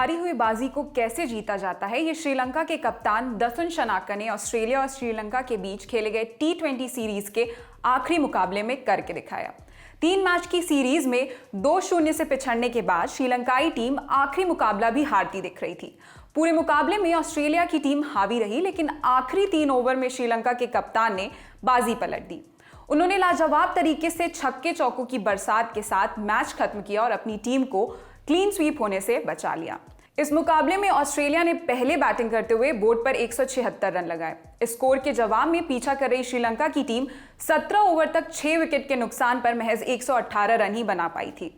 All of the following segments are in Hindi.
हारी हुई बाजी को कैसे जीता जाता है, ये श्रीलंका के कप्तान दसुन शनाका ने ऑस्ट्रेलिया और श्रीलंका के बीच खेले गए T20 सीरीज के आखिरी मुकाबले में करके दिखाया। 3 मैच की सीरीज में 2-0 से पिछड़ने के बाद श्रीलंकाई टीम आखिरी मुकाबला भी हारती दिख रही थी। पूरे मुकाबले में ऑस्ट्रेलिया की टीम हावी रही, लेकिन आखिरी 3 ओवर में श्रीलंका के कप्तान ने बाजी पलट दी। उन्होंने लाजवाब तरीके से छक्के चौकों की बरसात के साथ मैच खत्म किया और अपनी टीम को क्लीन स्वीप होने से बचा लिया। इस मुकाबले में ऑस्ट्रेलिया ने पहले बैटिंग करते हुए बोर्ड पर 176 रन लगाए। इस स्कोर के जवाब में पीछा कर रही श्रीलंका की टीम 17 ओवर तक 6 विकेट के नुकसान पर महज 118 रन ही बना पाई थी।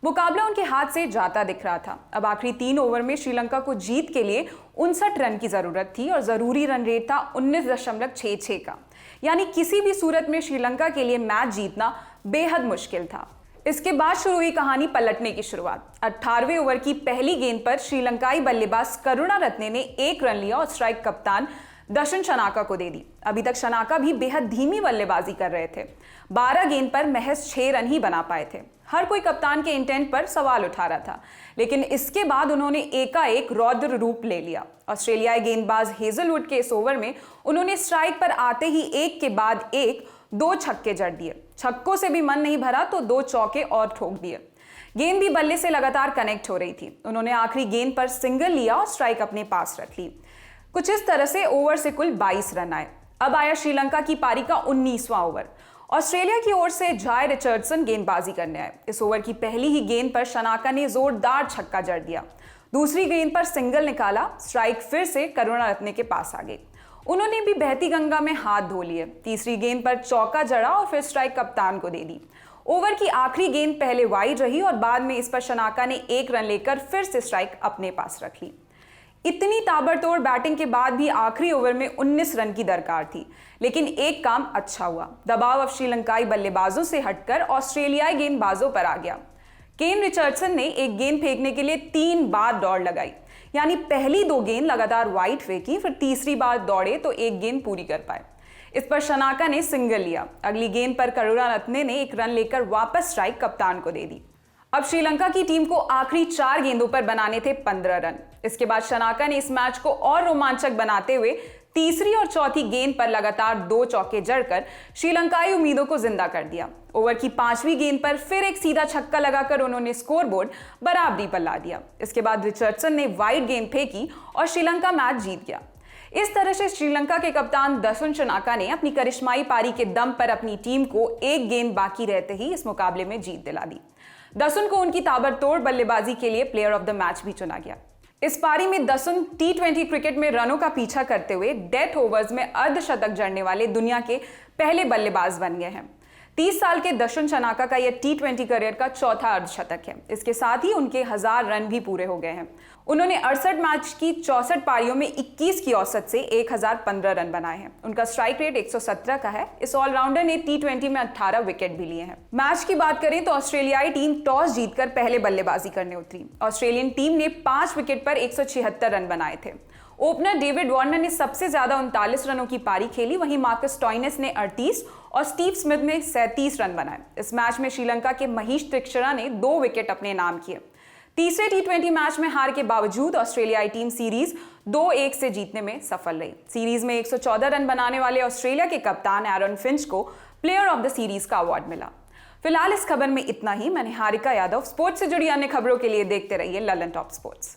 मुकाबला उनके हाथ से जाता दिख रहा था। अब आखिरी 3 ओवर में श्रीलंका को जीत के लिए 59 रन की जरूरत थी और जरूरी रन रेट था 19.66 का, यानी किसी भी सूरत में श्रीलंका के लिए मैच जीतना बेहद मुश्किल था। इसके बाद शुरू हुई कहानी पलटने की शुरुआत। 18वें ओवर की पहली गेंद पर श्रीलंकाई बल्लेबाज करुणारत्ने ने 1 रन लिया और स्ट्राइक कप्तान दसुन शनाका को दे दी। अभी तक शनाका भी बेहद धीमी बल्लेबाजी कर रहे थे। 12 गेंद पर महज 6 रन ही बना पाए थे। हर कोई कप्तान के इंटेंट पर सवाल उठा रहा था, लेकिन इसके बाद उन्होंने एकाएक रौद्र रूप ले लिया। ऑस्ट्रेलियाई गेंदबाज हेजलवुड के इस ओवर में उन्होंने स्ट्राइक पर आते ही एक के बाद एक 2 छक्के जड़ दिए। छक्कों से भी मन नहीं भरा तो 2 चौके और ठोक दिए। गेंद भी बल्ले से लगातार कनेक्ट हो रही थी। उन्होंने आखिरी गेंद पर सिंगल लिया और स्ट्राइक अपने पास रख ली। कुछ इस तरह से ओवर से कुल 22 रन आए। अब आया श्रीलंका की पारी का 19वां ओवर। ऑस्ट्रेलिया की ओर से जाय रिचर्डसन गेंदबाजी करने आए। इस ओवर की पहली ही गेंद पर शनाका ने जोरदार छक्का जड़ दिया। दूसरी गेंद पर सिंगल निकाला। स्ट्राइक फिर से करुणारत्ने के पास आ गई। उन्होंने भी बहती गंगा में हाथ धो लिए। तीसरी गेंद पर चौका जड़ा और फिर स्ट्राइक कप्तान को दे दी। ओवर की आखिरी गेंद पहले वाइड रही और बाद में इस पर शनाका ने 1 रन लेकर फिर से स्ट्राइक अपने पास रख ली। इतनी ताबड़तोड़ बैटिंग के बाद भी आखिरी ओवर में 19 रन की दरकार थी, लेकिन एक काम अच्छा हुआ। दबाव अब श्रीलंकाई बल्लेबाजों से हटकर ऑस्ट्रेलियाई गेंदबाजों पर आ गया। केन रिचर्डसन ने एक गेंद फेंकने के लिए 3 बार दौड़ लगाई, यानी पहली 2 गेंद लगातार वाइड फेंकी, फिर तीसरी बार दौड़े तो 1 गेंद पूरी कर पाए। इस पर शनाका ने सिंगल लिया। अगली गेंद पर करुणारत्ने ने 1 रन लेकर वापस स्ट्राइक कप्तान को दे दी। अब श्रीलंका की टीम को आखिरी 4 गेंदों पर बनाने थे 15 रन। इसके बाद शनाका ने इस मैच को और रोमांचक बनाते हुए तीसरी और चौथी गेंद पर लगातार 2 चौके जड़कर श्रीलंकाई उम्मीदों को जिंदा कर दिया। ओवर की 5वीं गेंद पर फिर एक सीधा छक्का लगाकर उन्होंने स्कोरबोर्ड बराबरी पर ला दिया। इसके बाद रिचर्डसन ने वाइड गेंद फेंकी और श्रीलंका मैच जीत गया। इस तरह से श्रीलंका के कप्तान दसुन शनाका ने अपनी करिश्माई पारी के दम पर अपनी टीम को 1 गेंद बाकी रहते ही इस मुकाबले में जीत दिला दी। दसुन को उनकी ताबड़तोड़ बल्लेबाजी के लिए प्लेयर ऑफ द मैच भी चुना गया। इस पारी में दसुन T20 क्रिकेट में रनों का पीछा करते हुए डेथ ओवर्स में अर्धशतक जड़ने वाले दुनिया के पहले बल्लेबाज बन गए हैं। 30 साल के दसुन शनाका का यह T20 करियर का चौथा अर्धशतक है। इसके साथ ही उनके 1000 रन भी पूरे हो गए हैं। उन्होंने 68 मैच की 64 पारियों में 21 की औसत से 1015 रन बनाए हैं। उनका स्ट्राइक रेट 117 का है। इस ऑलराउंडर ने T20 में 18 विकेट भी लिए हैं। मैच की बात करें तो ऑस्ट्रेलियाई टीम टॉस जीतकर पहले बल्लेबाजी करने उतरी। ऑस्ट्रेलियन टीम ने 5 विकेट पर 176 रन बनाए थे। ओपनर डेविड वार्नर ने सबसे ज्यादा 39 रनों की पारी खेली, वहीं मार्कस स्टोइनिस ने 38 और स्टीव स्मिथ ने 37 रन बनाए। इस मैच में श्रीलंका के महीश त्रिक्षरा ने 2 विकेट अपने नाम किए। तीसरे T20 मैच में हार के बावजूद ऑस्ट्रेलियाई टीम सीरीज 2-1 से जीतने में सफल रही। सीरीज में 114 रन बनाने वाले ऑस्ट्रेलिया के कप्तान एरन फिंच को प्लेयर ऑफ द सीरीज का अवार्ड मिला। फिलहाल इस खबर में इतना ही। मैं निहारिका यादव। स्पोर्ट्स से जुड़ी अन्य खबरों के लिए देखते रहिए ललन टॉप स्पोर्ट्स।